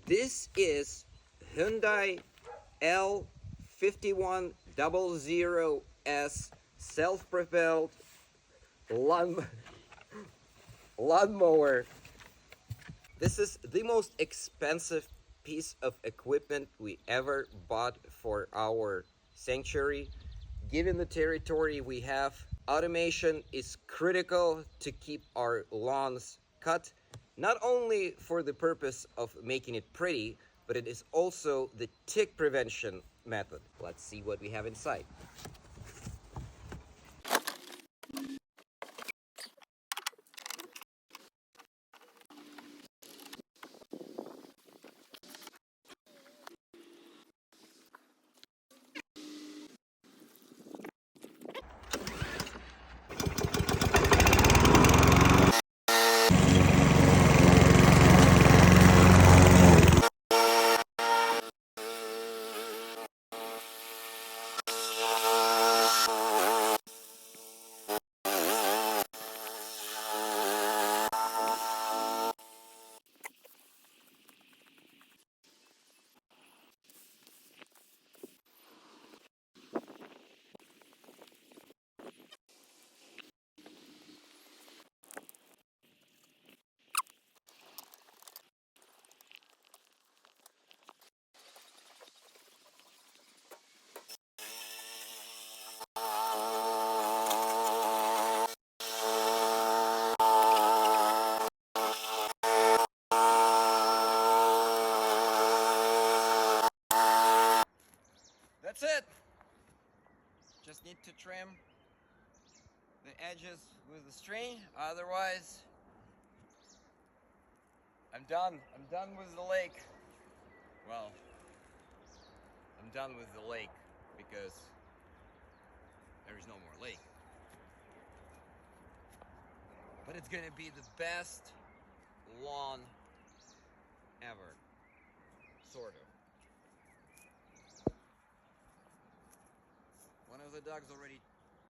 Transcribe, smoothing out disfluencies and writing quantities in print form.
This is Hyundai L5100S self-propelled lawnmower. This is the most expensive piece of equipment we ever bought for our sanctuary. Given the territory we have, automation is critical to keep our lawns cut, not only for the purpose of making it pretty, but it is also the tick prevention method. Let's see what we have inside. That's it. Just need to trim the edges with the string. Otherwise, I'm done. I'm done with the lake. Well, I'm done with the lake because there is no more lake. But it's gonna be the best lawn ever. Sort of. One of the dogs already